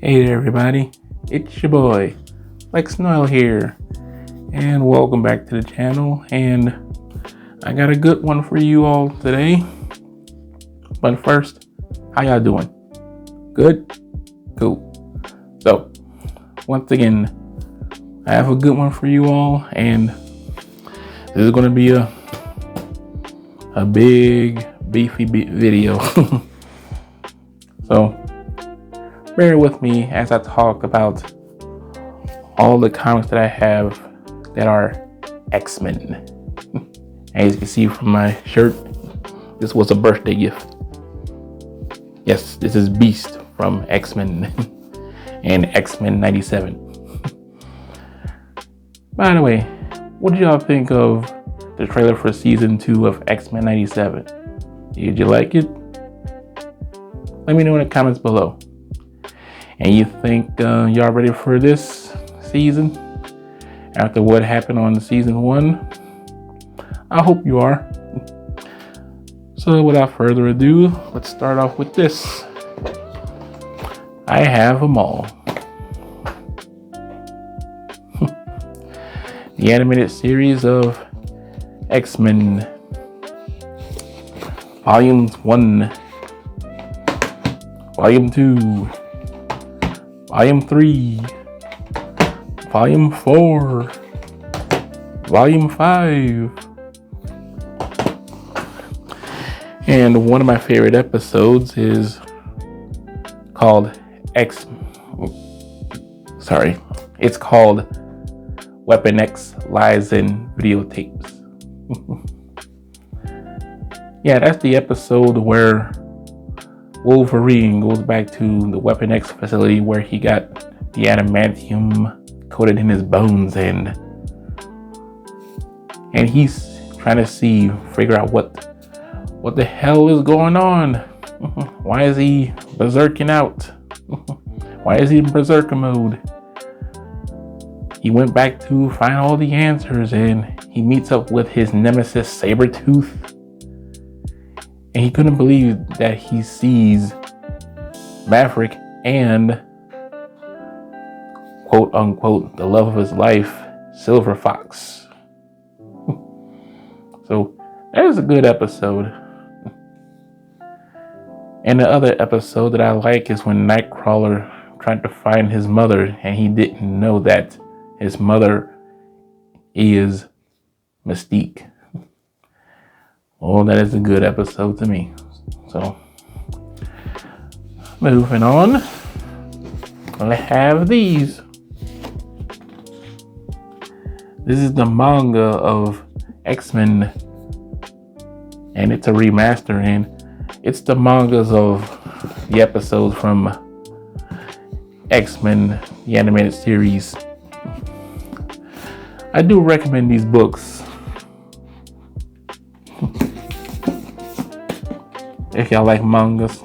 Hey there, everybody. It's your boy, Lex Noel here, and welcome back to the channel. And I got a good one for you all today. But first, how y'all doing? Good? Cool. So, once again, I have a good one for you all, and this is going to be a big, beefy video. So, bear with me as I talk about all the comics that I have that are X-Men. As you can see from my shirt, this was a birthday gift. Yes, this is Beast from X-Men and X-Men 97. By the way, what did y'all think of the trailer for season 2 of X-Men 97? Did you like it? Let me know in the comments below. And you think y'all ready for this season after what happened on season 1? I hope you are. So without further ado, let's start off with this. I have them all. The animated series of X-Men Volumes 1, Volume 2, Volume 3, Volume 4, Volume 5. And one of my favorite episodes is called it's called Weapon X Lies in Videotapes. Yeah, that's the episode where Wolverine goes back to the Weapon X facility where he got the adamantium coated in his bones, and he's trying to figure out what the hell is going on. Why is he berserking out? Why is he in berserker mode? He went back to find all the answers, and he meets up with his nemesis Sabretooth. And he couldn't believe that he sees Maverick and, quote unquote, the love of his life, Silver Fox. So that is a good episode. And the other episode that I like is when Nightcrawler tried to find his mother, and he didn't know that his mother is Mystique. Oh, that is a good episode to me. So, moving on, I have these. This is the manga of X-Men, and it's a remaster, and it's the mangas of the episodes from X-Men, the animated series. I do recommend these books if y'all like mangas.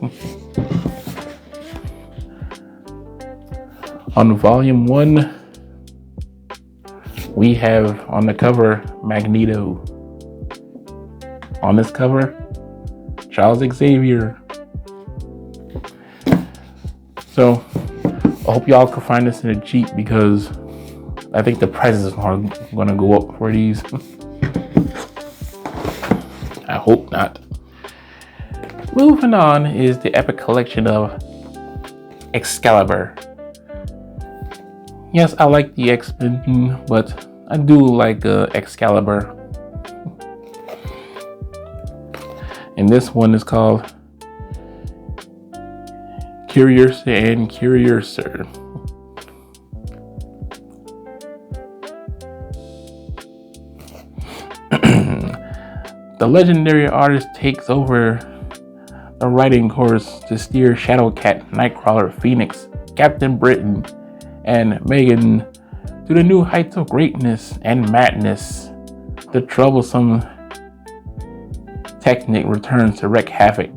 On volume 1, we have on the cover Magneto. On this cover, Charles Xavier. So I hope y'all can find this in a cheap, because I think the prices are going to go up for these. I hope not. Moving on is the epic collection of Excalibur. Yes, I like the X-Men, but I do like Excalibur. And this one is called Curiouser and Curiouser. The legendary artist takes over the writing course to steer Shadowcat, Nightcrawler, Phoenix, Captain Britain, and Megan to the new heights of greatness and madness. The troublesome Technic returns to wreak havoc.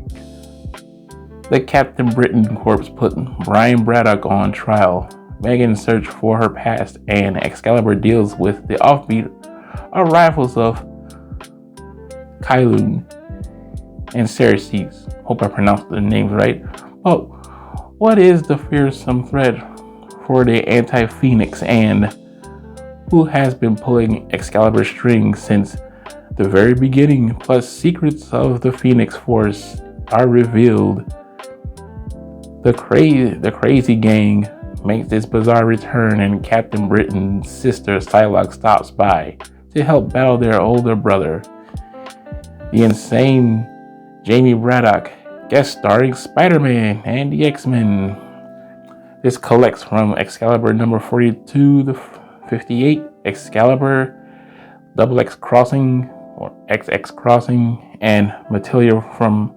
The Captain Britain Corps put Brian Braddock on trial. Megan searches for her past, and Excalibur deals with the offbeat arrivals of Kylun and Ceres. Hope I pronounced the names right. But What is the fearsome threat for the Anti-Phoenix, and who has been pulling Excalibur strings since the very beginning? Plus, secrets of the Phoenix Force are revealed. The crazy gang makes this bizarre return, and Captain Britain's sister Psylocke stops by to help battle their older brother. The insane Jamie Braddock guest starring Spider-Man and the X-Men. This collects from Excalibur number 42 to 58, Excalibur, Double X Crossing or XX Crossing, and material from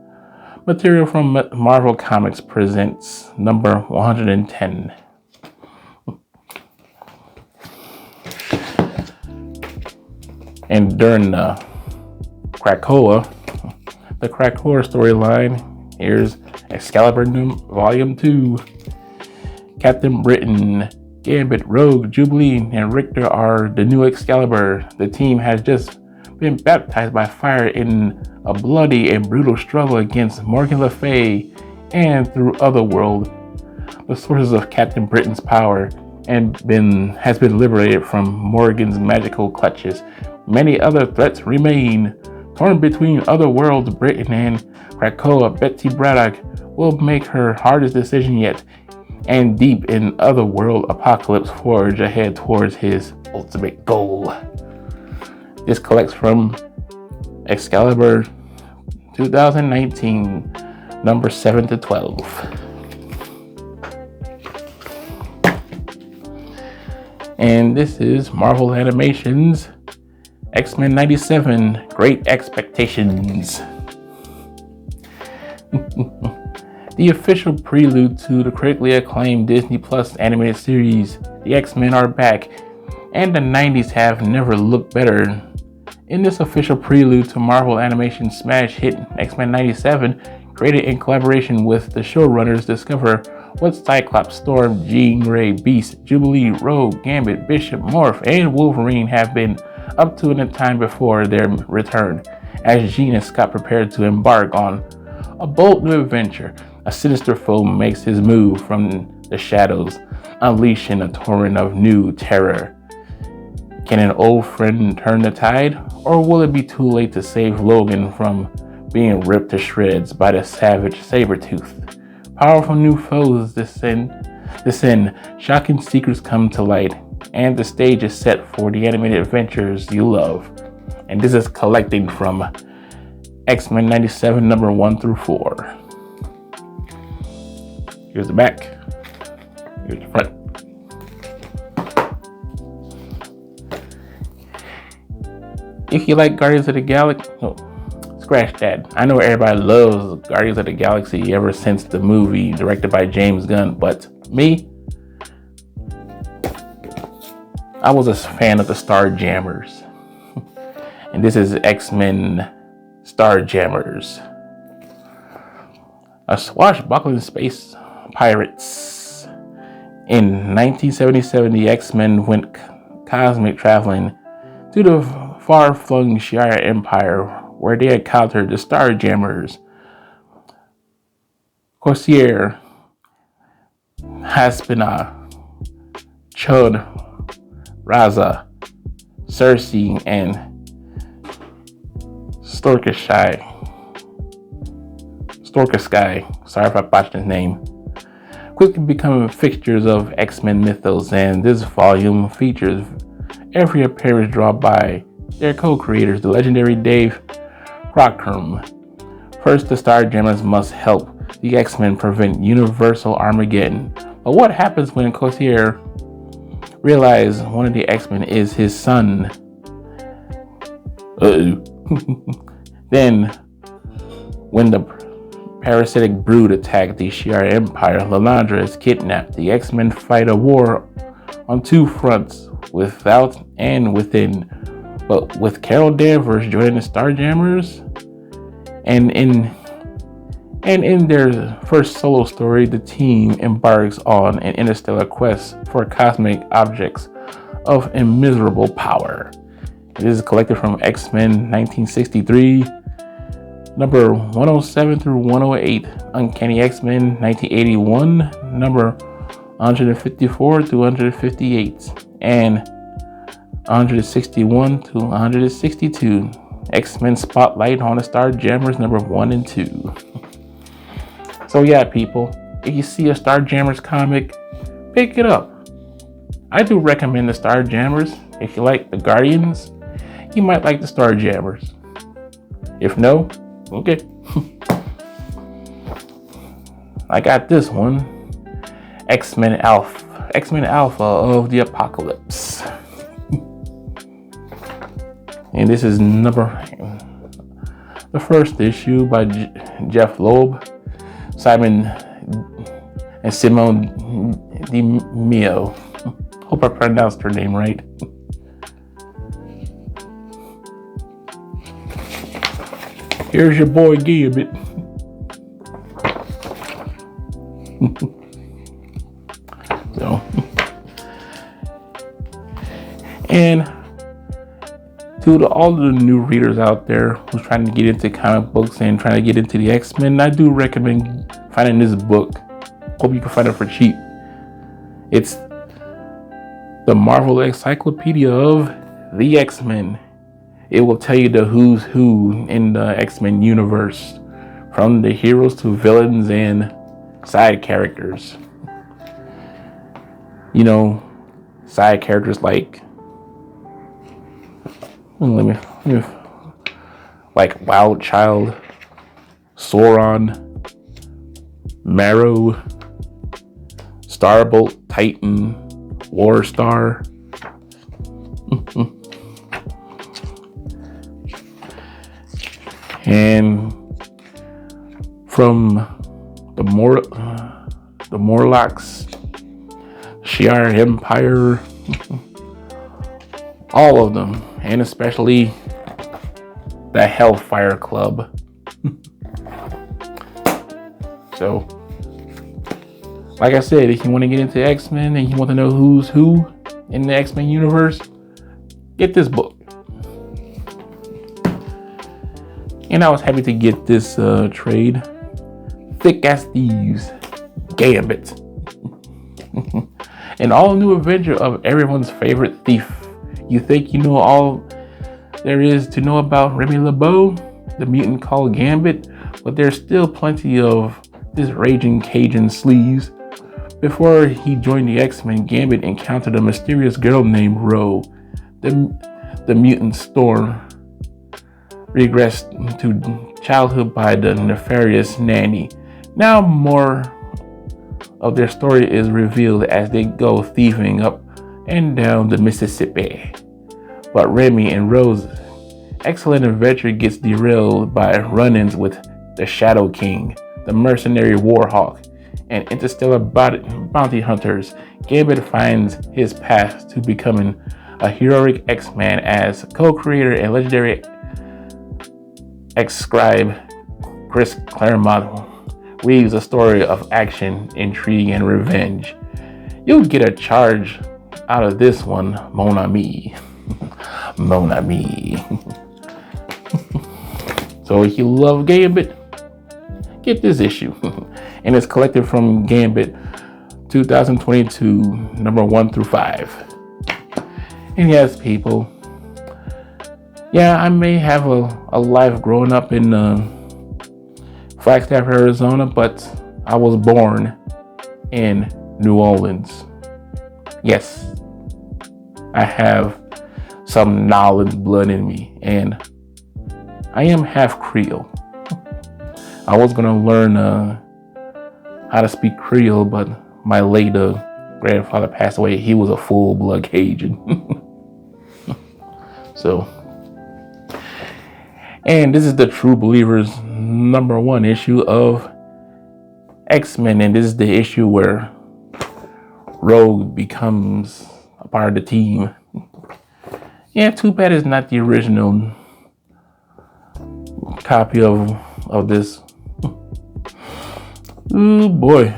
Marvel Comics presents number 110. And during the Krakoa storyline, here's Excalibur Volume 2. Captain Britain, Gambit, Rogue, Jubilee, and Richter are the new Excalibur. The team has just been baptized by fire in a bloody and brutal struggle against Morgan Le Fay and through Otherworld. The sources of Captain Britain's power has been liberated from Morgan's magical clutches. Many other threats remain. Torn between Otherworld's Britain and Krakoa, Betty Braddock will make her hardest decision yet, and deep in Otherworld, Apocalypse forge ahead towards his ultimate goal. This collects from Excalibur 2019, number 7 to 12. And this is Marvel Animations X-Men 97, Great Expectations. The official prelude to the critically acclaimed Disney Plus animated series, The X-Men are back, and the 90s have never looked better. In this official prelude to Marvel Animation's smash hit X-Men 97, created in collaboration with the showrunners, discover what Cyclops, Storm, Jean Grey, Beast, Jubilee, Rogue, Gambit, Bishop, Morph, and Wolverine have been up to in the time before their return, as Jean and Scott prepare to embark on a bold new adventure. A sinister foe makes his move from the shadows, unleashing a torrent of new terror. Can an old friend turn the tide, or will it be too late to save Logan from being ripped to shreds by the savage Sabretooth? Powerful new foes descend, shocking secrets come to light, and the stage is set for the animated adventures you love. And this is collecting from X-Men 97, number 1 through 4. Here's the back. Here's the front. If you like Guardians of the Galaxy, scratch that. I know everybody loves Guardians of the Galaxy ever since the movie directed by James Gunn, but me, I was a fan of the Starjammers. And this is X-Men Starjammers. A swashbuckling space pirates. In 1977, the X-Men went cosmic traveling to the far-flung Shi'ar Empire, where they encountered the Starjammers, Corsair, Haspina, Chud, Raza, Cersei, and Storkesky. Sorry if I botched his name. Quickly becoming fixtures of X-Men mythos, and this volume features every appearance drawn by their co-creators, the legendary Dave Cockrum. First, the Starjammers must help the X-Men prevent Universal Armageddon. But what happens when Corsair realizes one of the X-Men is his son? Then, when the parasitic brood attack the Shi'ar Empire, Lilandra is kidnapped. The X-Men fight a war on two fronts, without and within. But with Carol Danvers joining the Starjammers, and in their first solo story, the team embarks on an interstellar quest for cosmic objects of immeasurable power. It is collected from X-Men 1963, number 107 through 108, Uncanny X-Men 1981, number 154 to 158, and 161 to 162, X-Men Spotlight on the Starjammers number 1 and 2. So yeah, people, if you see a Starjammers comic, pick it up. I do recommend the Starjammers. If you like the Guardians, you might like the Starjammers. If no, okay. I got this one, X-Men Alpha of the Apocalypse. And this is the first issue by Jeff Loeb, Simon and Simone DiMeo. Hope I pronounced her name right. Here's your boy Gambit. So, and to all the new readers out there who's trying to get into comic books and trying to get into the X-Men, I do recommend finding this book. Hope you can find it for cheap. It's the Marvel Encyclopedia of the X-Men. It will tell you the who's who in the X-Men universe, from the heroes to villains and side characters. You know, side characters like like Wild Child, Sauron, Marrow, Starbolt, Titan, Warstar. And from the Morlocks, Shi'ar Empire, all of them, and especially the Hellfire Club. So, like I said, if you want to get into X-Men and you want to know who's who in the X-Men universe, get this book. And I was happy to get this trade. Thick as Thieves, Gambit. An all-new adventure of everyone's favorite thief. You think you know all there is to know about Remy LeBeau, the mutant called Gambit, but there's still plenty of this raging Cajun sleaze. Before he joined the X-Men, Gambit encountered a mysterious girl named Ro. The mutant Storm regressed to childhood by the nefarious Nanny. Now more of their story is revealed as they go thieving up and down the Mississippi. But Remy and Rose's excellent adventure gets derailed by run-ins with the Shadow King, the mercenary Warhawk, and interstellar bounty hunters. Gambit finds his path to becoming a heroic X-Man as co-creator and legendary X-scribe Chris Claremont weaves a story of action, intrigue, and revenge. You'll get a charge out of this one, mon ami. Mon ami. So if you love Gambit, get this issue. And it's collected from Gambit 2022, number 1 through 5. And yes, people, yeah, I may have a life growing up in Flagstaff, Arizona, but I was born in New Orleans. Yes, I have some Nolans blood in me, and I am half Creole. I was gonna learn how to speak Creole, but my late grandfather passed away. He was a full-blood Cajun. So, and this is the True Believers number 1 issue of X-Men, and this is the issue where Rogue becomes a part of the team. Yeah, too bad it's not the original copy of this. Oh boy,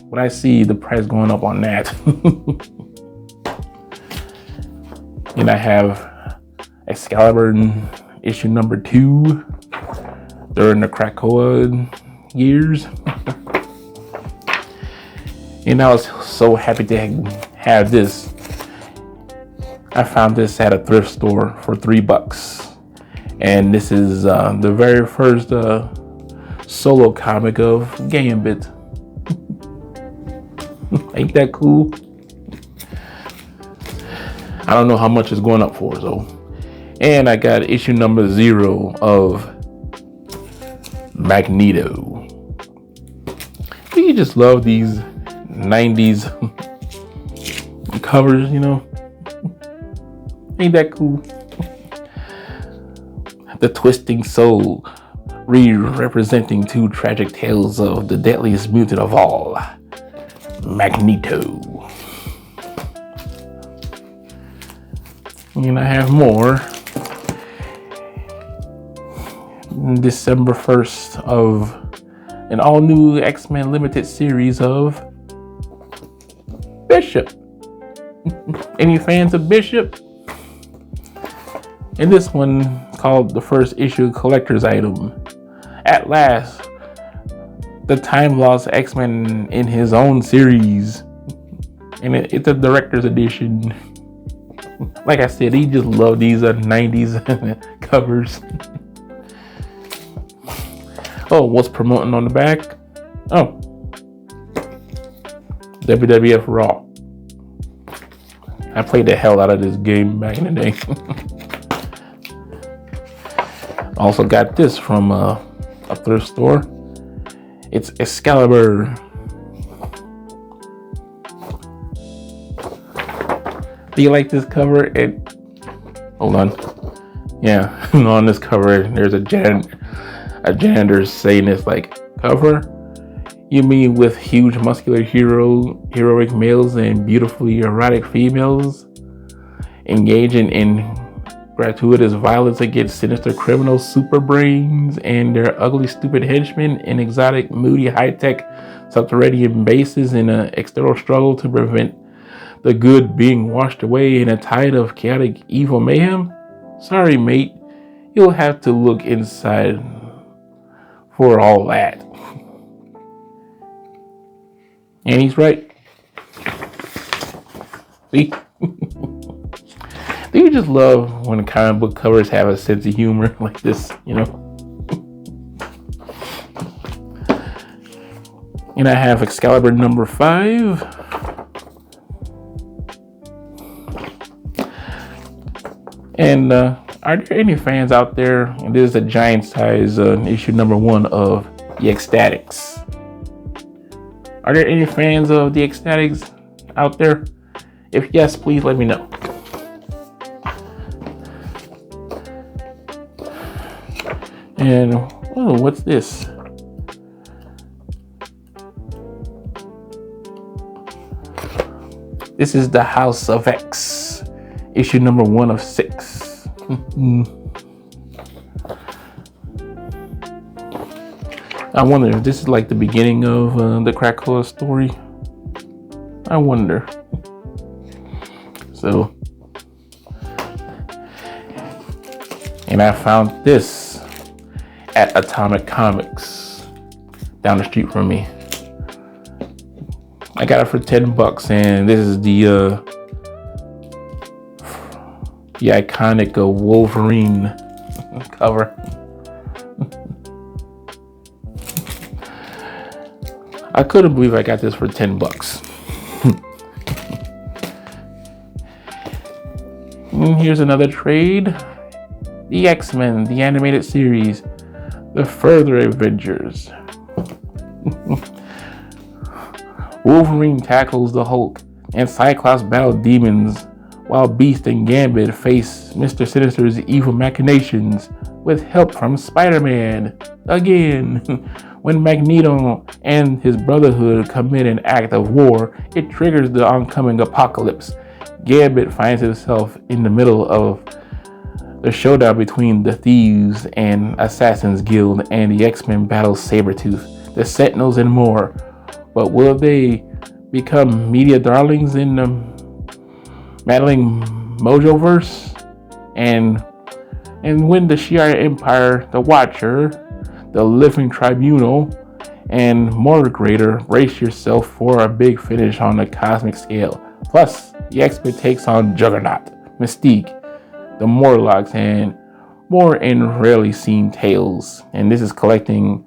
when I see the price going up on that. And I have Excalibur issue number 2, during the Krakoa years. And I was so happy to have this. I found this at a thrift store for $3. And this is the very first solo comic of Gambit. Ain't that cool? I don't know how much it's going up for, though. And I got issue number 0 of Magneto. Do you just love these 90s covers, you know? Ain't that cool? The Twisting Soul, representing 2 tragic tales of the deadliest mutant of all, Magneto. And I have more. December 1st of an all-new X-Men limited series of Bishop. Any fans of Bishop? And this one called the first issue collector's item. At last, the time-lost X-Men in his own series. And it's a director's edition. Like I said, he just loved these 90s covers. Oh, what's promoting on the back? Oh, WWF Raw. I played the hell out of this game back in the day. Also got this from a thrift store. It's Excalibur. Do you like this cover? Hold on. Yeah, on this cover, there's a janitor saying this like, cover? You mean with huge muscular heroic males and beautifully erotic females engaging in gratuitous violence against sinister criminals, super brains, and their ugly, stupid henchmen in exotic, moody, high-tech subterranean bases in an external struggle to prevent the good being washed away in a tide of chaotic evil mayhem? Sorry, mate. You'll have to look inside for all that. And he's right. See? Do you just love when the comic book covers have a sense of humor like this, you know? And I have Excalibur number 5. And are there any fans out there? And this is a giant size issue number 1 of The Ecstatics. Are there any fans of The Ecstatics out there? If yes, please let me know. And oh, what's this? This is the House of X, issue number 1 of 6. I wonder if this is like the beginning of the Krakoa story. I wonder. So, and I found this at Atomic Comics down the street from me. I got it for $10, and this is the iconic Wolverine cover. I couldn't believe I got this for $10. And here's another trade. The X-Men, the animated series, The Further Adventures. Wolverine tackles the Hulk, and Cyclops battle demons, while Beast and Gambit face Mr. Sinister's evil machinations with help from Spider-Man. Again, when Magneto and his Brotherhood commit an act of war, it triggers the oncoming apocalypse. Gambit finds himself in the middle of the showdown between the Thieves and Assassins Guild, and the X-Men battle Sabretooth, the Sentinels, and more. But will they become media darlings in the meddling Mojoverse? And when the Shi'ar Empire, the Watcher, the Living Tribunal, and Mortigrator. Brace yourself for a big finish on the cosmic scale. Plus, the X-Men takes on Juggernaut, Mystique, the Morlocks, and more in rarely seen tales. And this is collecting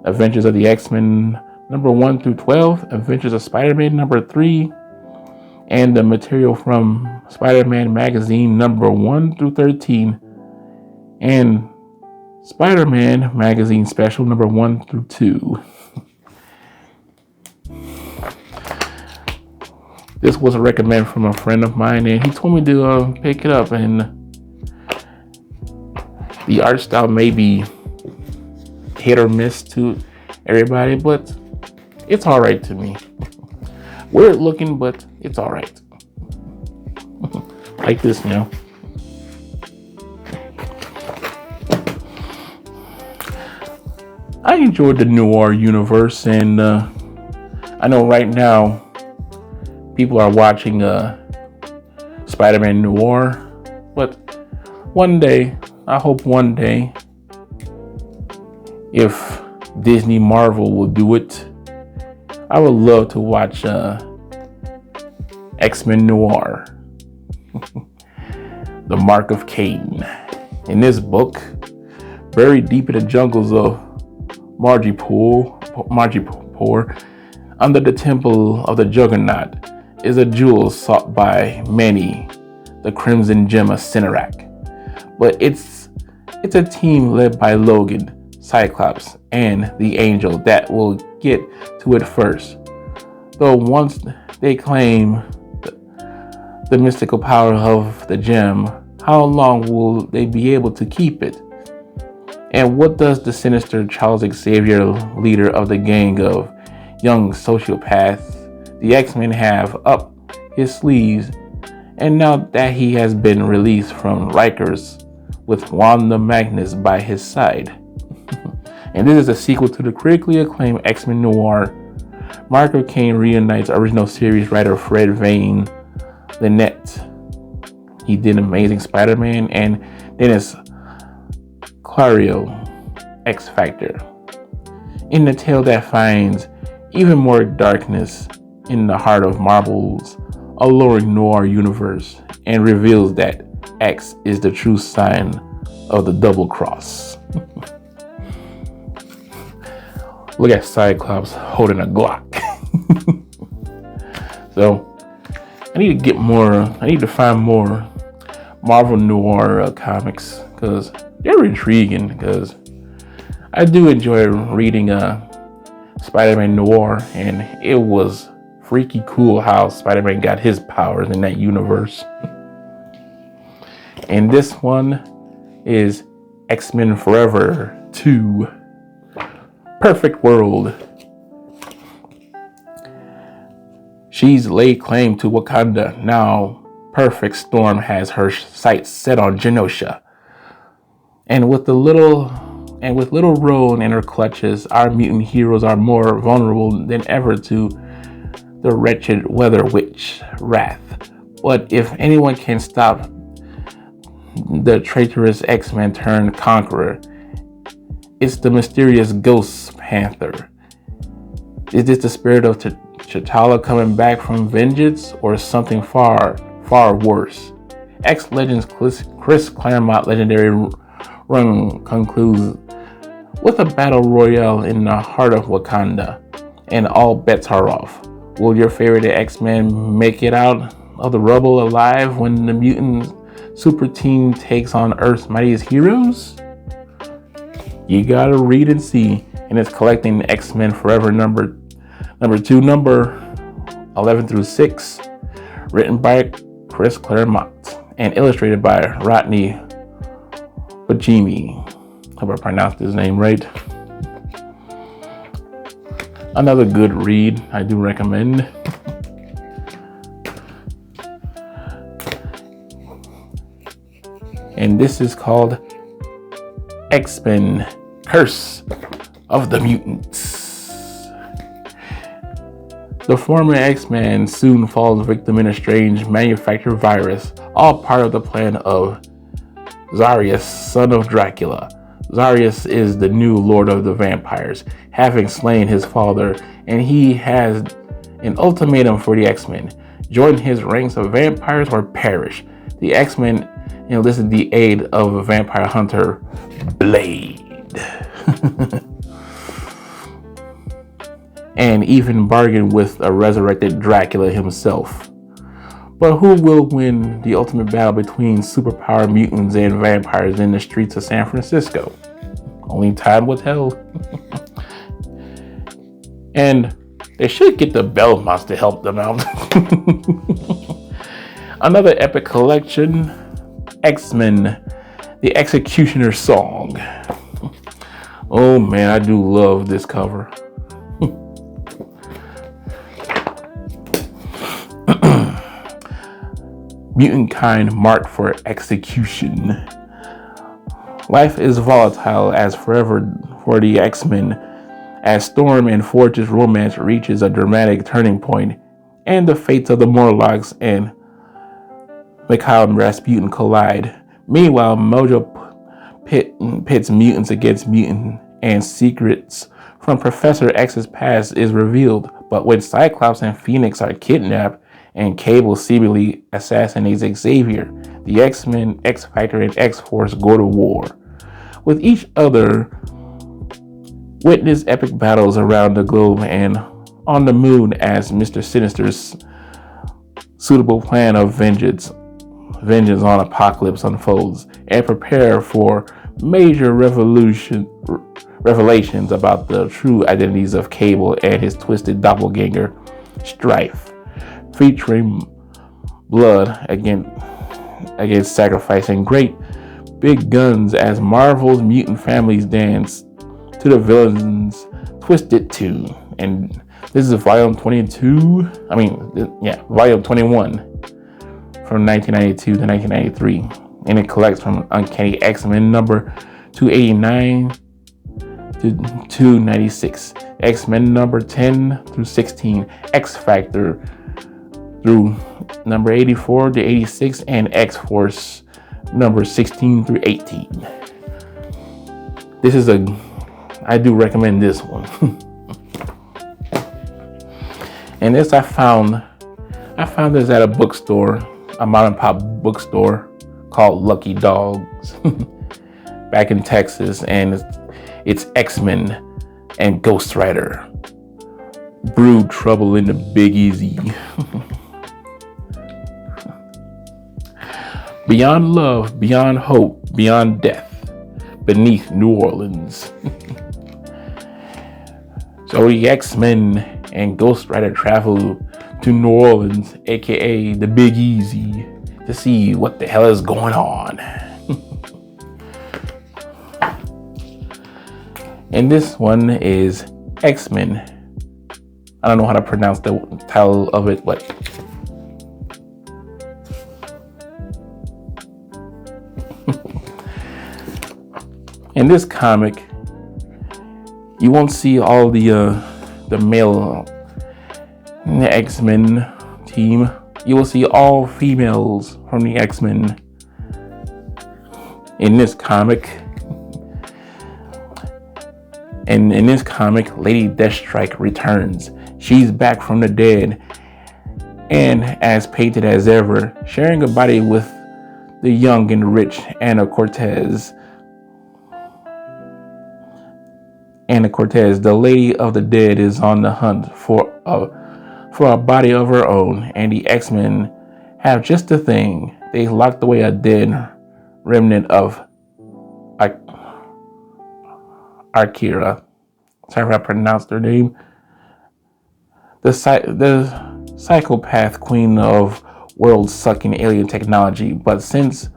Adventures of the X-Men number 1 through 12, Adventures of Spider-Man number 3, and the material from Spider-Man magazine number 1 through 13, and Spider-Man magazine special number 1 through 2. This was a recommend from a friend of mine, and he told me to pick it up, and the art style may be hit or miss to everybody, but it's all right to me. Weird looking, but it's all right. Like this now. I enjoyed the noir universe, and I know right now people are watching Spider-Man Noir, but one day, I hope one day, if Disney Marvel will do it, I would love to watch X-Men Noir, The Mark of Cain. In this book, buried deep in the jungles of Madripoor, under the temple of the Juggernaut, is a jewel sought by many, the Crimson Gem of Cynarak. But it's a team led by Logan, Cyclops, and the Angel that will get to it first. Though once they claim the mystical power of the gem, how long will they be able to keep it? And what does the sinister Charles Xavier, leader of the gang of young sociopaths, the X-Men, have up his sleeves? And now that he has been released from Rikers with Wanda Magnus by his side. And this is a sequel to the critically acclaimed X-Men Noir. Mark of Cain reunites original series writer Fred Vane Lynette. He did Amazing Spider-Man, and Dennis Clario, X-Factor. In the tale that finds even more darkness in the heart of Marvel's alluring noir universe, and reveals that X is the true sign of the double cross. Look at Cyclops holding a Glock. So I need to find more Marvel Noir comics, because they're intriguing, because I do enjoy reading Spider-Man Noir, and it was freaky cool how Spider-Man got his powers in that universe. And this one is X-Men Forever 2, Perfect World. She's laid claim to Wakanda. Now Perfect Storm has her sights set on Genosha. And with little Roan in her clutches, our mutant heroes are more vulnerable than ever to the wretched Weather Witch wrath. But if anyone can stop the traitorous X-Men turned conqueror, it's the mysterious Ghost Panther. Is this the spirit of T'Challa coming back from vengeance, or something far, far worse? X-Legends Chris Claremont legendary run concludes with a battle royale in the heart of Wakanda, and all bets are off. Will your favorite X-Men make it out of the rubble alive when the mutant super team takes on Earth's mightiest heroes? You gotta read and see. And it's collecting X-Men Forever number 2, number 11 through 6, written by Chris Claremont and illustrated by Rodney Bajimi. Hope I pronounced his name right. Another good read, I do recommend. And this is called X-Men Curse of the Mutants. The former X-Men soon falls victim in a strange manufactured virus, all part of the plan of Zarius, son of Dracula. Zarius is the new Lord of the Vampires, having slain his father, and he has an ultimatum for the X-Men. Join his ranks of vampires or perish. The X-Men enlisted the aid of a vampire hunter, Blade. And even bargained with a resurrected Dracula himself. But who will win the ultimate battle between superpowered mutants and vampires in the streets of San Francisco? Only time will tell. And they should get the Belmonts to help them out. Another epic collection, X-Men, The Executioner Song. Oh man, I do love this cover. Mutant kind marked for execution. Life is volatile as forever for the X-Men, as Storm and Forge's romance reaches a dramatic turning point, and the fates of the Morlocks and Mikhail Rasputin collide. Meanwhile, Mojo pits mutants against mutants, and secrets from Professor X's past is revealed. But when Cyclops and Phoenix are kidnapped, and Cable seemingly assassinates Xavier, the X-Men, X-Factor, and X-Force go to war with each other. Witness epic battles around the globe and on the moon as Mr. Sinister's suitable plan of vengeance on Apocalypse unfolds, and prepare for major revelations about the true identities of Cable and his twisted doppelganger, Strife. Featuring blood against sacrifice and great big guns as Marvel's mutant families dance to the villain's twisted tune. And this is volume 21 from 1992 to 1993, and it collects from Uncanny X-Men number 289 to 296, X-Men number 10 through 16, X-Factor through number 84 to 86, and X-Force number 16 through 18. I do recommend this one. And this I found this at a bookstore, a mom and pop bookstore called Lucky Dogs back in Texas, and it's X-Men and Ghost Rider. Brewed trouble in the Big Easy. Beyond love, beyond hope, beyond death, beneath New Orleans. So the X-Men and Ghost Rider travel to New Orleans, aka the Big Easy, to see what the hell is going on. And this one is X-Men. I don't know how to pronounce the title of it, but in this comic, you won't see all the male X-Men team. You will see all females from the X-Men in this comic. And in this comic, Lady Deathstrike returns. She's back from the dead, and as painted as ever, sharing a body with the young and rich Anna Cortez. Anna Cortez, the Lady of the Dead, is on the hunt for a body of her own, and the X-Men have just the thing. They locked away a dead remnant of Arkira. Sorry if I pronounced her name. The psychopath queen of world-sucking alien technology. But since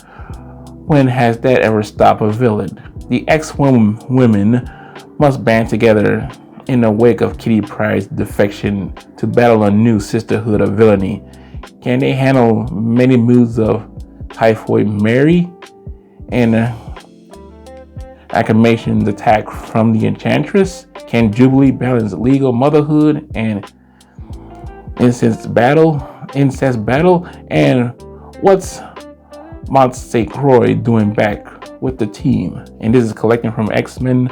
when has that ever stopped a villain? The X-women must band together in the wake of Kitty Pryde's defection to battle a new sisterhood of villainy. Can they handle many moods of Typhoid Mary and acclamation's attack from the Enchantress? Can Jubilee balance legal motherhood and incest battle? And what's Montse Croix doing back with the team. And this is collecting from X-Men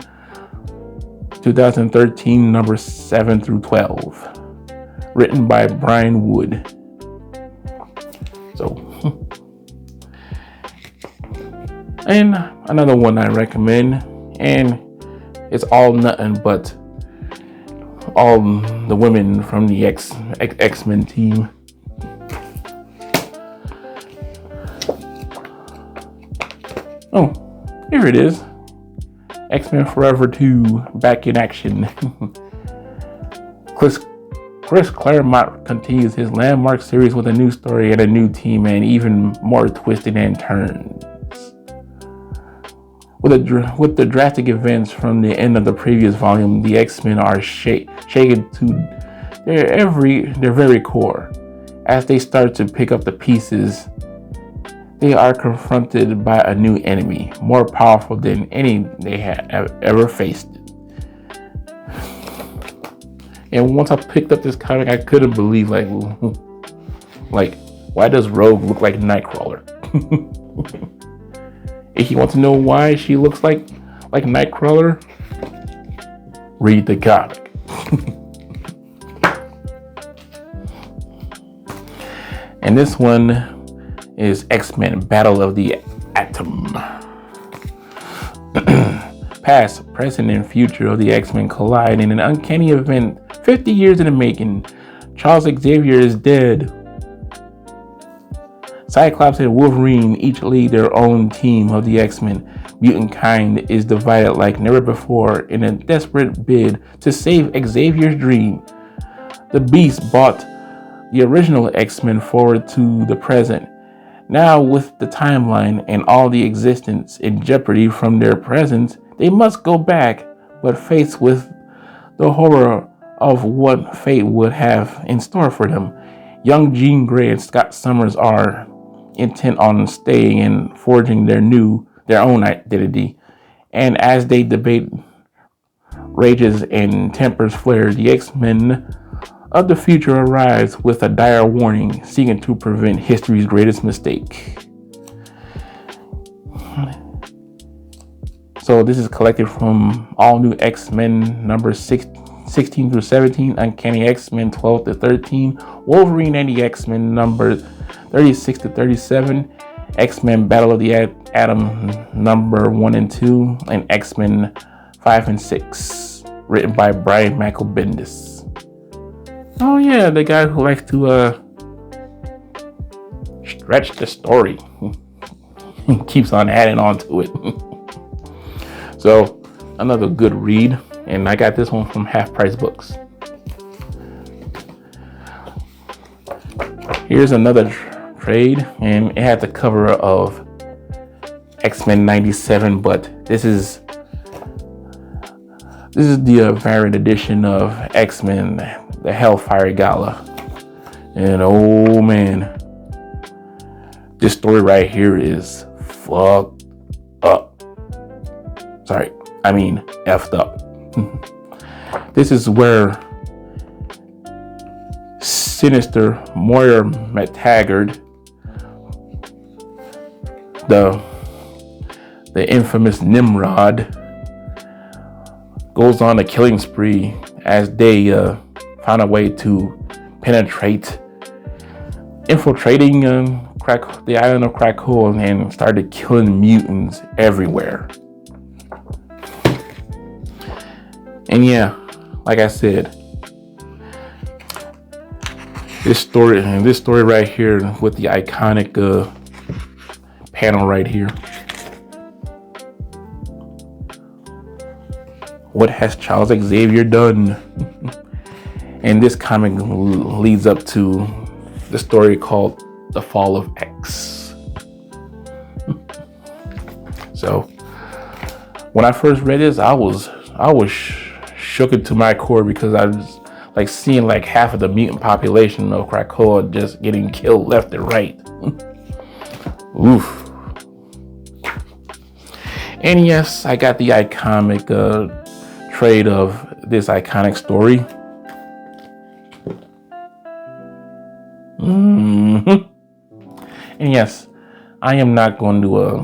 2013, number 7 through 12. Written by Brian Wood. So, and another one I recommend, and it's all nothing but all the women from the X-Men team. Oh, here it is. X-Men Forever 2, back in action. Chris Claremont continues his landmark series with a new story and a new team and even more twisting and turns. With the drastic events from the end of the previous volume, the X-Men are shaken to their very core. As they start to pick up the pieces, they are confronted by a new enemy, more powerful than any they have ever faced. And once I picked up this comic, I couldn't believe, like, why does Rogue look like Nightcrawler? If you want to know why she looks like Nightcrawler, read the comic. And this one is X-Men Battle of the Atom. Past, present, and future of the X-Men collide in an uncanny event 50 years in the making. Charles Xavier is dead. Cyclops and Wolverine each lead their own team of the X-Men. Mutant kind is divided like never before in a desperate bid to save Xavier's dream. The Beast brought the original X-Men forward to the present. Now, with the timeline and all the existence in jeopardy from their presence, they must go back, but faced with the horror of what fate would have in store for them. Young Jean Grey and Scott Summers are intent on staying and forging their own identity. And as they debate, rages and tempers flare, the X-Men of the future arrives with a dire warning, seeking to prevent history's greatest mistake. So this is collected from All New X-Men number 16 through 17, Uncanny X-Men 12 to 13, Wolverine and the X-Men number 36 to 37, X-Men Battle of the Atom number 1 and 2, and X-Men 5 and 6, written by Brian Michael Bendis. Oh yeah, the guy who likes to stretch the story. Keeps on adding on to it. So, another good read, and I got this one from Half Price Books. Here's another trade, and it had the cover of X-Men 97, but this is the variant edition of X-Men, the Hellfire Gala. And oh man, this story right here is fucked up. Sorry, I mean effed up. This is where Sinister Moira McTaggart, the infamous Nimrod, goes on a killing spree as they found a way to infiltrating the island of Krakoa and started killing mutants everywhere. And yeah, like I said, this story right here with the iconic panel right here. What has Charles Xavier done? And this comic leads up to the story called The Fall of X. So when I first read this, I was shook to my core because I was like seeing like half of the mutant population of Krakoa just getting killed left and right. Oof. And yes, I got the iconic trade of this iconic story. And yes, I am not going to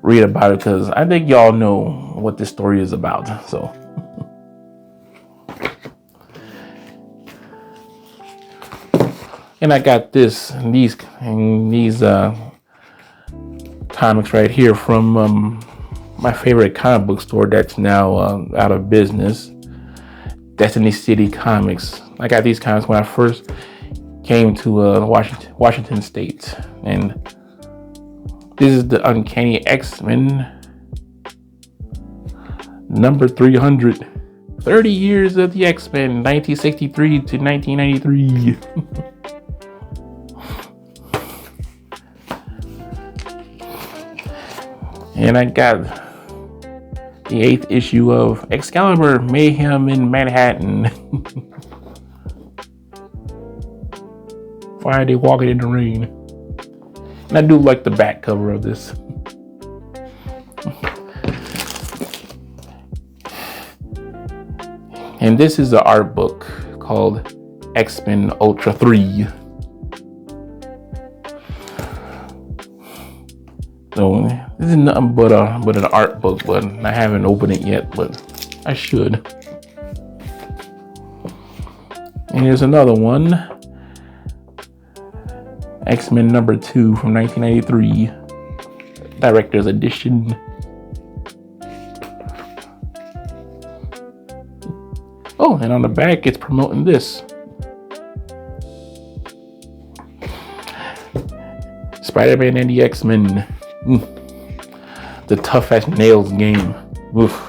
read about it because I think y'all know what this story is about. So, and I got these comics right here from my favorite comic book store that's now out of business, Destiny City Comics. I got these comics when I first came to Washington State, and this is the Uncanny X-Men number 300. 30 years of the X-Men, 1963 to 1993. And I got the 8th issue of Excalibur Mayhem in Manhattan. Why are they walking in the rain? And I do like the back cover of this. And this is the art book called X-Men Ultra 3. So this is nothing but an art book, but I haven't opened it yet, but I should. And here's another one, X-Men number 2 from 1993, Director's Edition. Oh, and on the back it's promoting this. Spider-Man and the X-Men. The tough as nails game. Oof.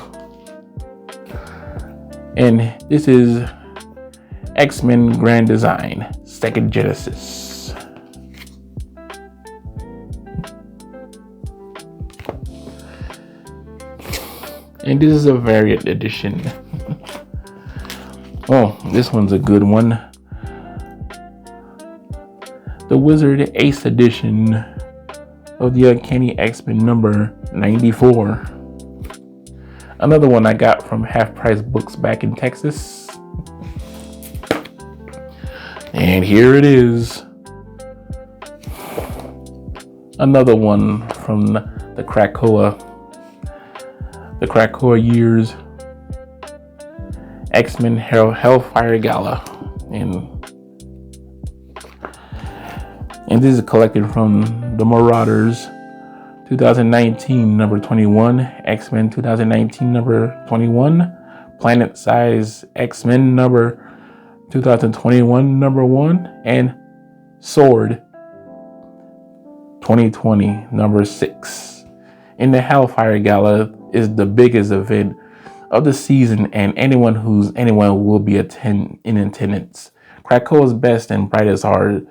And this is X-Men Grand Design, Second Genesis. And this is a variant edition. Oh, this one's a good one. The Wizard Ace edition of the Uncanny X-Men number 94. Another one I got from Half Price Books back in Texas. And here it is. Another one from the Krakoa years. X-Men Hellfire Gala. And this is collected from the Marauders 2019 number 21, X-Men 2019 number 21, Planet Size X-Men number 2021 number 1, and Sword 2020 number 6. And the Hellfire Gala is the biggest event of the season, and anyone will be in attendance. Krakoa's best and brightest are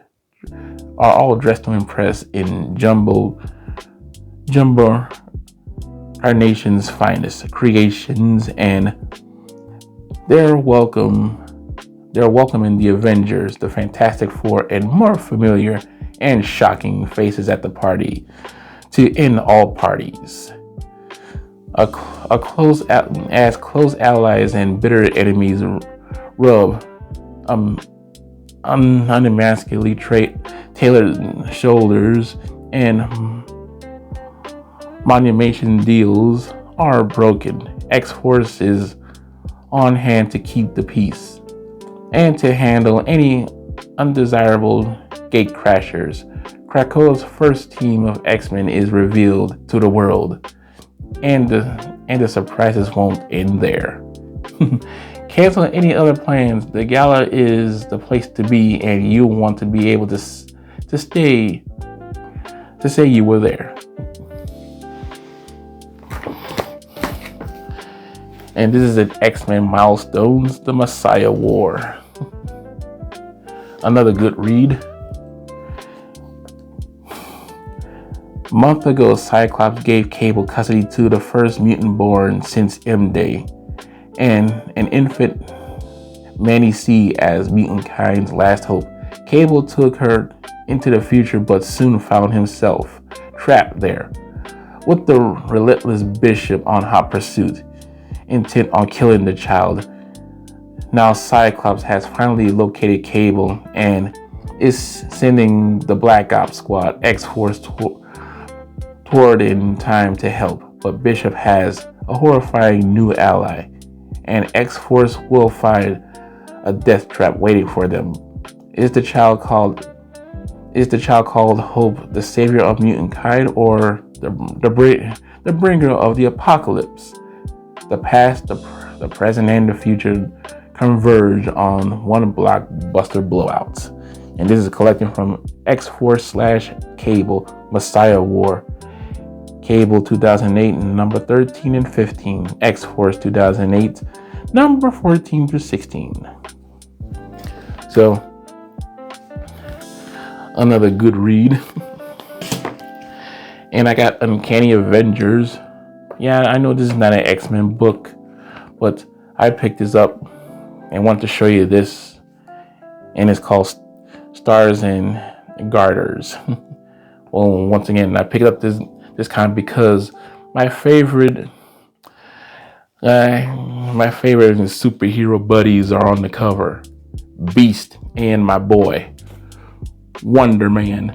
all dressed to impress in Jumbo, our nation's finest creations, and they're welcoming the Avengers, the Fantastic Four, and more familiar and shocking faces at the party to end all parties. As close allies and bitter enemies rub unmasculinely tailored shoulders and monumentation deals are broken. X-Force is on hand to keep the peace and to handle any undesirable gatecrashers. Krakoa's first team of X-Men is revealed to the world, and the surprises won't end there. Cancel any other plans. The gala is the place to be, and you want to be able to say you were there. And this is an X-Men Milestones, The Messiah War. Another good read. A month ago, Cyclops gave Cable custody to the first mutant born since M-Day, and an infant Manny C as mutantKind's last hope. Cable took her into the future, but soon found himself trapped there, with the relentless Bishop on hot pursuit, intent on killing the child. Now Cyclops has finally located Cable and is sending the Black Ops Squad, X-Force, toward in time to help, but Bishop has a horrifying new ally, and X-Force will find a death trap waiting for them. Is the child called Hope the savior of mutant kind, or the bringer of the apocalypse? The past, the present, and the future converge on one blockbuster blowout. And this is a collection from X-Force / Cable Messiah War. Cable 2008, number 13 and 15. X-Force 2008, number 14 through 16. So, another good read. And I got Uncanny Avengers. Yeah, I know this is not an X-Men book, but I picked this up and want to show you this. And it's called Stars and Garters. Well, once again, I picked up this comic because my favorite superhero buddies are on the cover. Beast and my boy Wonder Man.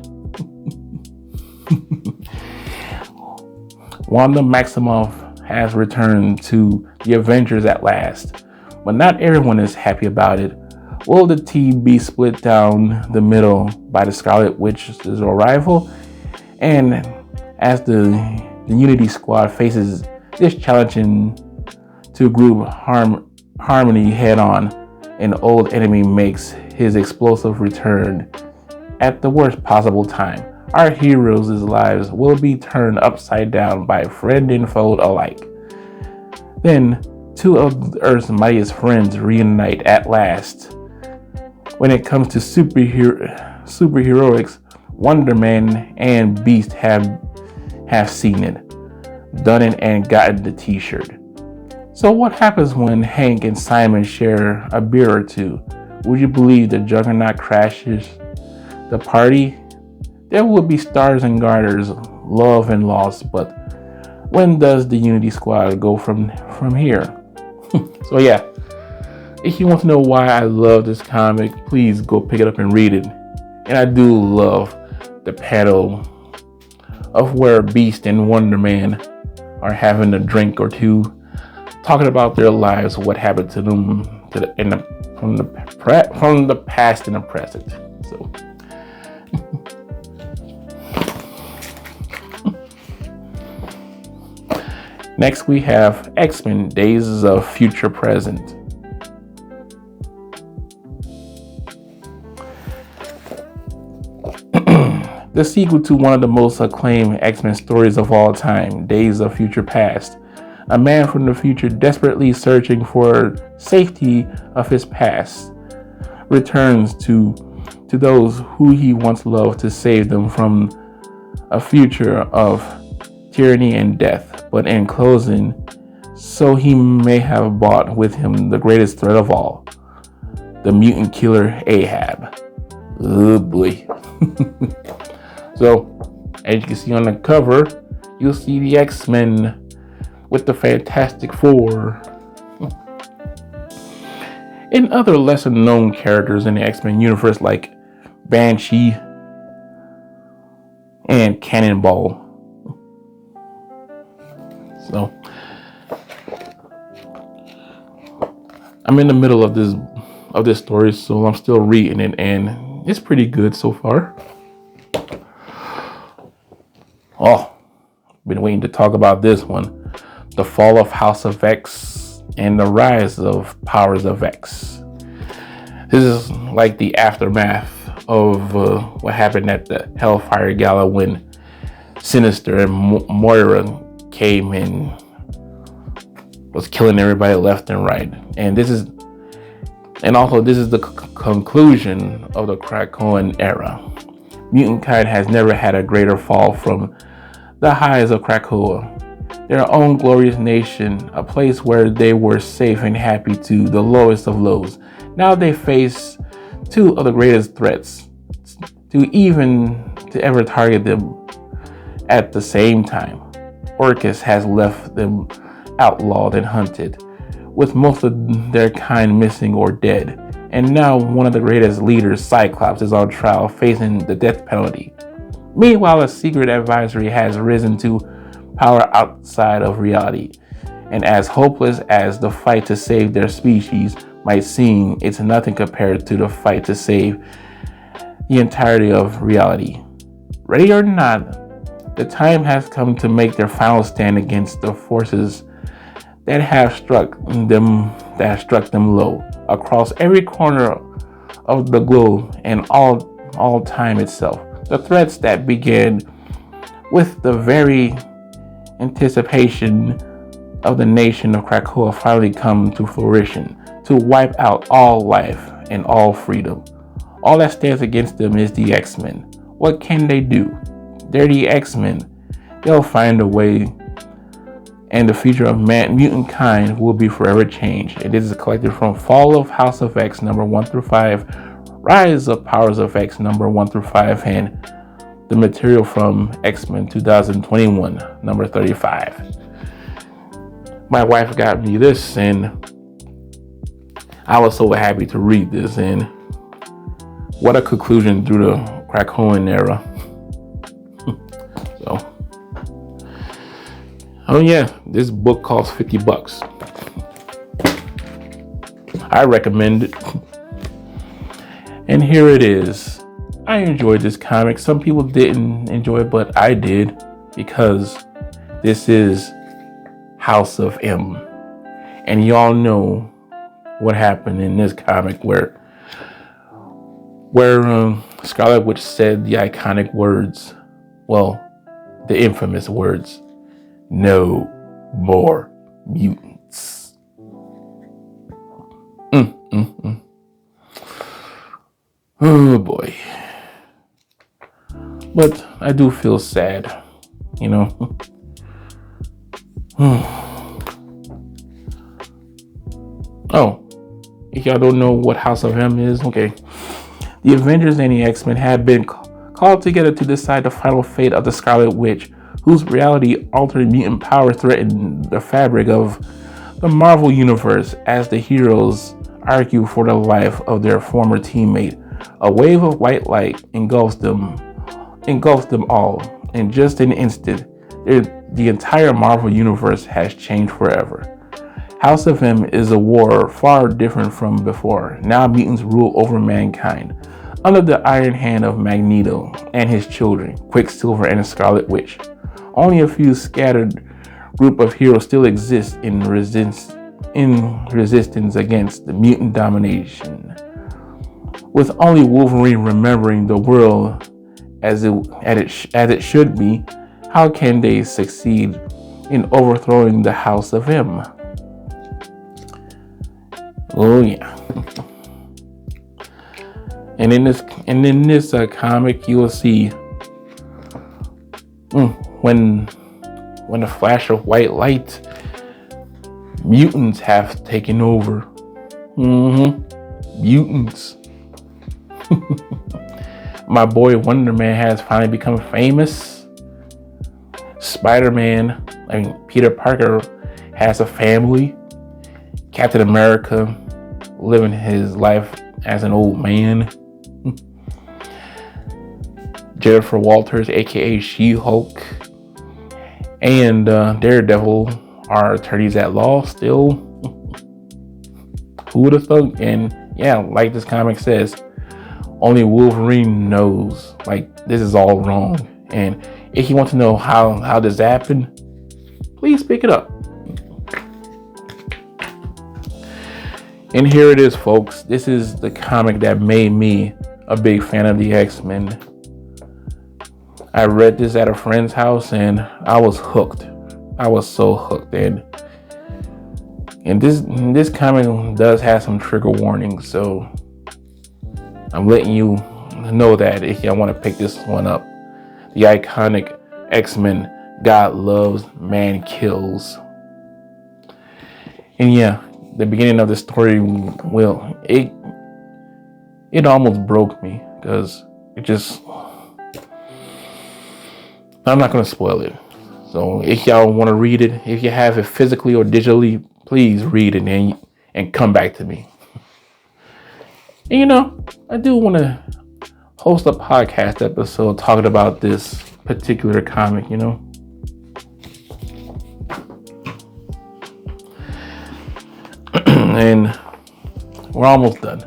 Wanda Maximoff has returned to the Avengers at last, but not everyone is happy about it. Will the team be split down the middle by the Scarlet Witch's arrival? And as the Unity Squad faces this challenging to group harmony head on, an old enemy makes his explosive return at the worst possible time. Our heroes' lives will be turned upside down by friend and foe alike. Then, two of Earth's mightiest friends reunite at last. When it comes to superheroics, Wonder Man and Beast have seen it, done it, and gotten the t-shirt. So what happens when Hank and Simon share a beer or two? Would you believe the Juggernaut crashes the party? There will be stars and garters, love and loss, but when does the Unity Squad go from here? So yeah, if you want to know why I love this comic, please go pick it up and read it. And I do love the panel of where Beast and Wonder Man are having a drink or two, talking about their lives, what happened to them from the past and the present. So. Next we have X-Men Days of Future Present. The sequel to one of the most acclaimed X-Men stories of all time, Days of Future Past. A man from the future desperately searching for safety of his past returns to those who he once loved to save them from a future of tyranny and death. But in closing, so he may have brought with him the greatest threat of all, the mutant killer Ahab. Oh boy. So, as you can see on the cover, you'll see the X-Men with the Fantastic Four and other lesser known characters in the X-Men universe like Banshee and Cannonball. So, I'm in the middle of this story, so I'm still reading it, and it's pretty good so far. Oh, been waiting to talk about this one. The Fall of House of X and the Rise of Powers of X. This is like the aftermath of what happened at the Hellfire Gala when Sinister and Moira came and was killing everybody left and right. And this is the conclusion of the Krakoan era. Mutant kind has never had a greater fall from the highs of Krakoa, their own glorious nation, a place where they were safe and happy, to the lowest of lows. Now they face two of the greatest threats to ever target them at the same time. Orcus has left them outlawed and hunted, with most of their kind missing or dead. And now one of the greatest leaders, Cyclops, is on trial facing the death penalty. Meanwhile, a secret advisory has risen to power outside of reality. And as hopeless as the fight to save their species might seem, it's nothing compared to the fight to save the entirety of reality. Ready or not, the time has come to make their final stand against the forces that struck them low across every corner of the globe and all time itself. The threats that began with the very anticipation of the nation of Krakoa finally come to fruition, to wipe out all life and all freedom. All that stands against them is the X-Men. What can they do? They're the X-Men. They'll find a way, and the future of mutant kind will be forever changed. It is collected from Fall of House of X number 1 through 5, Rise of Powers of X number 1 through 5, and the material from X-Men 2021 number 35. My wife got me this, and I was so happy to read this, and what a conclusion through the Krakoan era. Oh yeah, this book costs $50. I recommend it. And here it is. I enjoyed this comic. Some people didn't enjoy it, but I did, because this is House of M. And y'all know what happened in this comic where Scarlet Witch said the iconic words, well, the infamous words, "No more mutants." Oh boy. But I do feel sad, you know. Oh, if y'all don't know what House of M is, okay. The Avengers and the X-Men had been called together to decide the final fate of the Scarlet Witch, whose reality-altering mutant power threatened the fabric of the Marvel Universe. As the heroes argue for the life of their former teammate, a wave of white light engulfs them all. In just an instant, the entire Marvel Universe has changed forever. House of M is a war far different from before. Now mutants rule over mankind, under the iron hand of Magneto and his children, Quicksilver and the Scarlet Witch. Only a few scattered group of heroes still exist in resistance against the mutant domination. With only Wolverine remembering the world as it should be, how can they succeed in overthrowing the House of M? Oh yeah. And in this comic, you will see when a flash of white light, mutants have taken over. Mutants. My boy Wonder Man has finally become famous. Peter Parker has a family. Captain America living his life as an old man. Jennifer Walters, aka She-Hulk, and Daredevil are attorneys at law still. Who would have thought? And yeah, like this comic says, only Wolverine knows, like, this is all wrong. And if you want to know how this happened, please pick it up. And here it is, folks. This is the comic that made me a big fan of the X-Men. I read this at a friend's house and I was hooked. I was so hooked. And this comic does have some trigger warnings, so I'm letting you know that if y'all want to pick this one up. The iconic X-Men, God loves, man kills. And yeah, the beginning of the story, well, it almost broke me, because I'm not going to spoil it. So if y'all want to read it, if you have it physically or digitally, please read it and come back to me. And I do want to host a podcast episode talking about this particular comic, and we're almost done.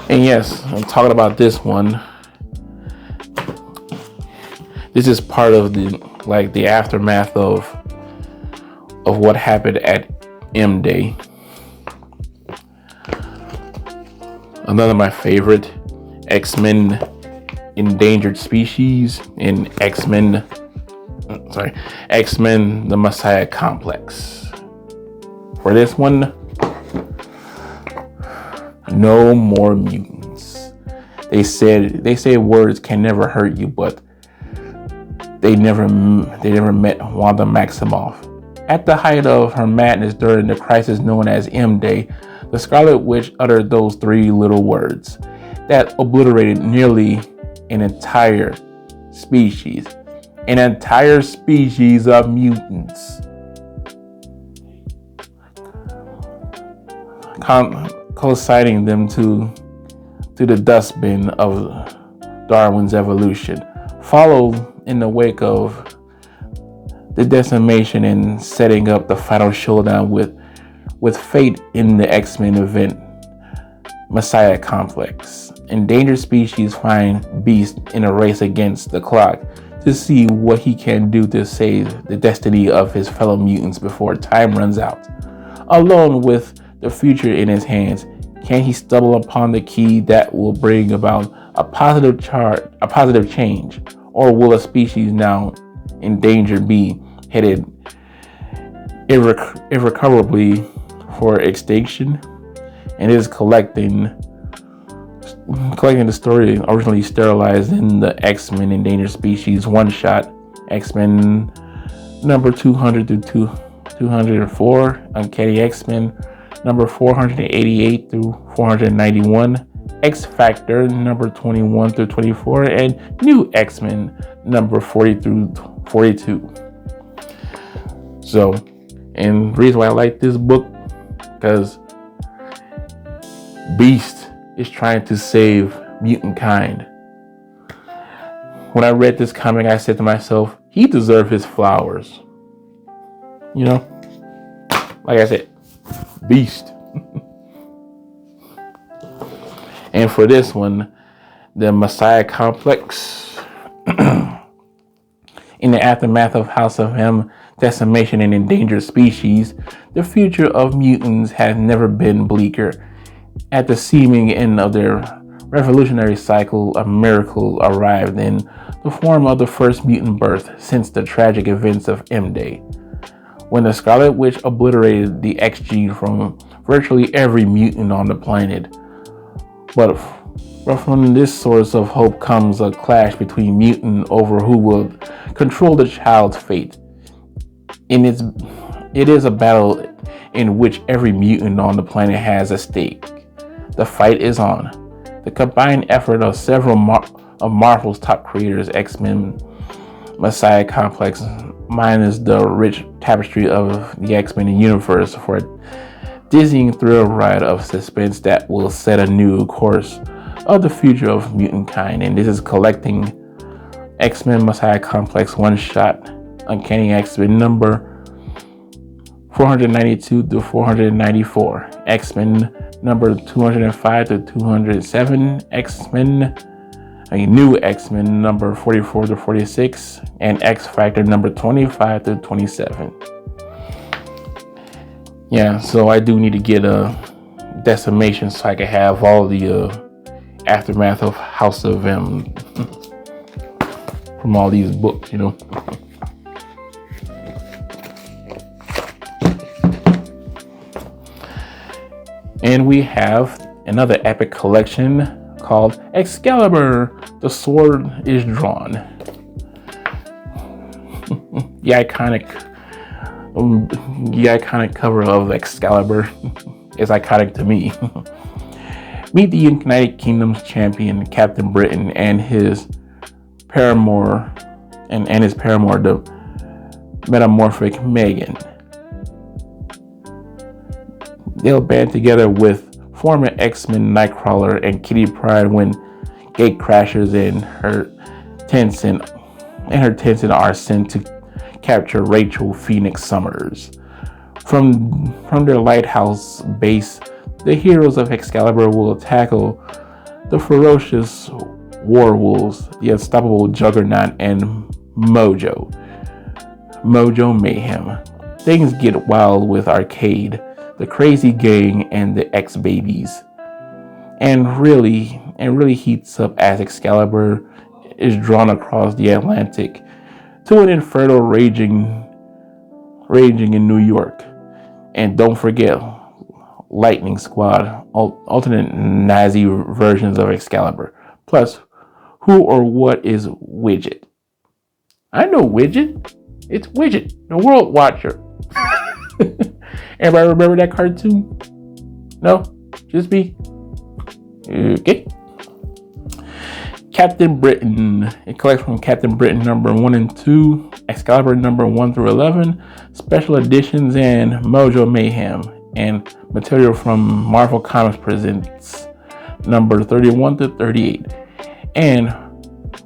And yes, I'm talking about this one. This is part of the aftermath of what happened at M-Day. Another of my favorite, X-Men Endangered Species and X-Men the Messiah Complex. For this one, no more mutants. They say words can never hurt you, but they never met Wanda Maximoff. At the height of her madness during the crisis known as M-Day, the Scarlet Witch uttered those three little words that obliterated nearly an entire species of mutants. Consigning them to the dustbin of Darwin's evolution, followed in the wake of the decimation and setting up the final showdown with fate in the X-Men event Messiah Complex. Endangered species find Beast in a race against the clock to see what he can do to save the destiny of his fellow mutants before time runs out. Alone with the future in his hands, can he stumble upon the key that will bring about a positive change, or will a species now endangered be headed irrecoverably for extinction? And is collecting the story originally sterilized in the X-Men Endangered Species one-shot, X-Men number 200 to 204, Uncanny X-Men number 488 through 491, X-Factor number 21 through 24, and New X-Men number 40 through 42. So, and the reason why I like this book, because Beast is trying to save mutant kind. When I read this comic, I said to myself, he deserves his flowers. Like I said, Beast. And for this one, the Messiah Complex, in the aftermath of House of M decimation and endangered species, the future of mutants has never been bleaker. At the seeming end of their revolutionary cycle, a miracle arrived in the form of the first mutant birth since the tragic events of M-Day, when the Scarlet Witch obliterated the X gene from virtually every mutant on the planet. But from this source of hope comes a clash between mutants over who will control the child's fate. It is a battle in which every mutant on the planet has a stake. The fight is on. The combined effort of several of Marvel's top creators, X-Men Messiah Complex, minus the rich tapestry of the X-Men universe, for a dizzying thrill ride of suspense that will set a new course of the future of mutant kind. And this is collecting X-Men Messiah Complex one-shot, Uncanny X-Men number 492 to 494, X-Men number 205 to 207, New X-Men number 44 to 46, and X-Factor number 25 to 27. Yeah, so I do need to get a decimation so I can have all the aftermath of House of M from all these books, And we have another epic collection called Excalibur, The Sword is Drawn. The iconic cover of Excalibur is iconic to me. Meet the United Kingdom's champion, Captain Britain, and his paramour, the metamorphic Megan. They'll band together with former X-Men Nightcrawler and Kitty Pryde when gate crashers and her Tencent are sent to capture Rachel Phoenix Summers. From their lighthouse base, the heroes of Excalibur will tackle the ferocious werewolves, the unstoppable Juggernaut, and Mojo Mayhem. Things get wild with Arcade, the Crazy Gang, and the X-Babies, and really heats up as Excalibur is drawn across the Atlantic to an inferno raging in New York. And don't forget Lightning Squad, alternate Nazi versions of Excalibur. Plus, who or what is Widget? I know Widget. It's Widget, the World Watcher. Everybody remember that cartoon? No? Just me? Okay. Captain Britain. It collects from Captain Britain number 1 and 2, Excalibur number 1 through 11, special editions, and Mojo Mayhem, and material from Marvel Comics Presents number 31 to 38, and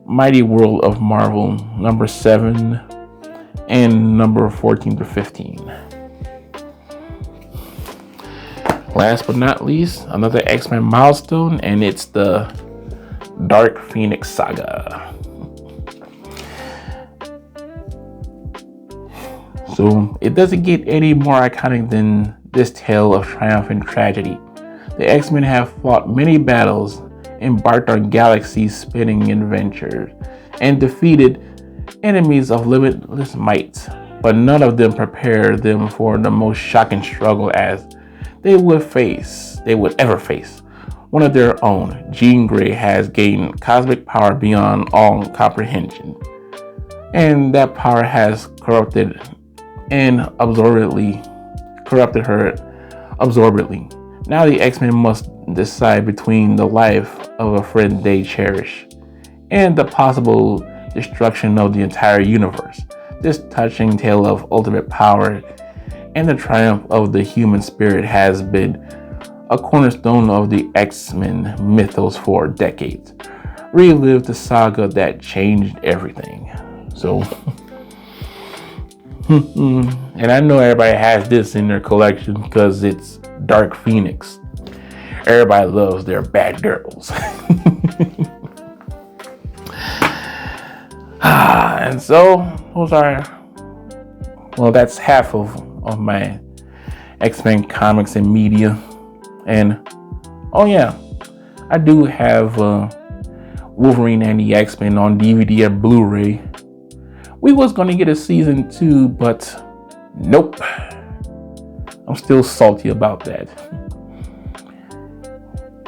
Mighty World of Marvel number 7 and number 14 to 15. Last but not least, another X-Men milestone, and it's the Dark Phoenix Saga. So it doesn't get any more iconic than this tale of triumph and tragedy. The X-Men have fought many battles, embarked on galaxy-spanning adventures, and defeated enemies of limitless might, but none of them prepared them for the most shocking struggle as they would ever face. One of their own, Jean Grey, has gained cosmic power beyond all comprehension, and that power has corrupted her absorbently. Now the X-Men must decide between the life of a friend they cherish and the possible destruction of the entire universe. This touching tale of ultimate power and the triumph of the human spirit has been a cornerstone of the X-Men mythos for decades. Relive the saga that changed everything. So, and I know everybody has this in their collection because it's Dark Phoenix. Everybody loves their bad girls. And so, that's half of my X-Men comics and media. And I do have Wolverine and the X-Men on DVD and Blu-ray. We was gonna get a season 2, but nope. I'm still salty about that.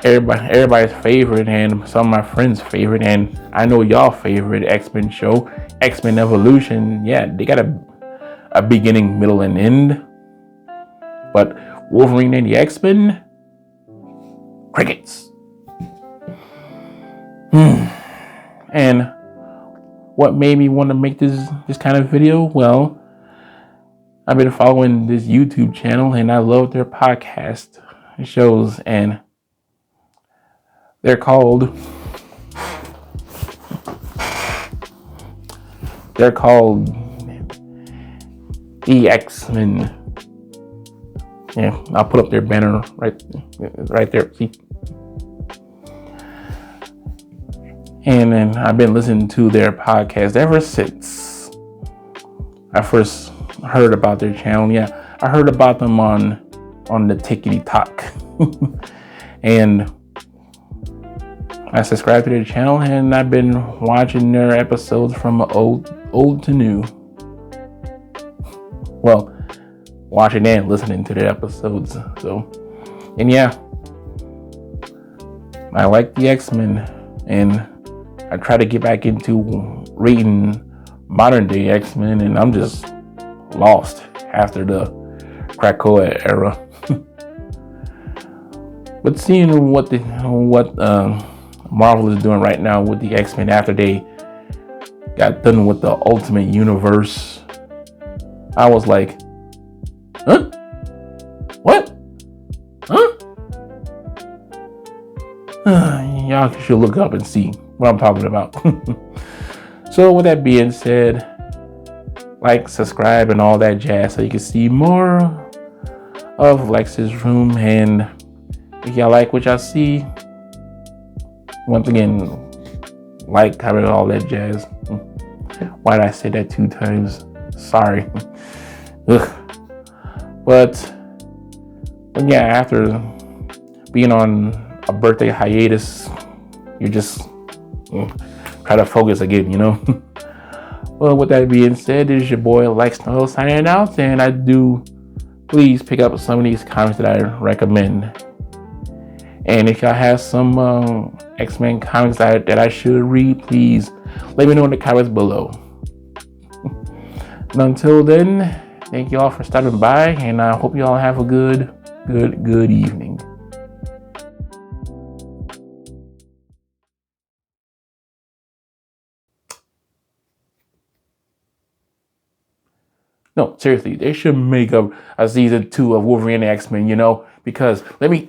Everybody's favorite and some of my friends' favorite, and I know y'all favorite X-Men show, X-Men Evolution. Yeah, they got a beginning, middle, and end. But Wolverine and the X-Men, crickets. And what made me want to make this kind of video? Well, I've been following this YouTube channel and I love their podcast shows, and they're called The X-Men. Yeah, I'll put up their banner right there. See? And then I've been listening to their podcast ever since I first heard about their channel. Yeah, I heard about them on the Tickety Talk. And I subscribed to their channel and I've been watching their episodes from old to new. Well, watching and listening to their episodes. So, and yeah, I like the X-Men, and I try to get back into reading modern day X-Men, and I'm just lost after the Krakoa era. But seeing what Marvel is doing right now with the X-Men after they got done with the Ultimate Universe, I was like, huh? What? Huh? y'all should look up and see what I'm talking about. So with that being said, like, subscribe, and all that jazz so you can see more of Lex's room. And if y'all like what y'all see, once again, like, comment, all that jazz. Why did I say that 2 times? Sorry. But yeah, after being on a birthday hiatus, you just try to focus again, Well, with that being said, this is your boy Lex Noel signing out, and I do please pick up some of these comics that I recommend. And if y'all have some X-Men comics that I should read, please let me know in the comments below. And until then, thank you all for stopping by, and I hope you all have a good evening. No, seriously, they should make a season 2 of Wolverine and X-Men, because let me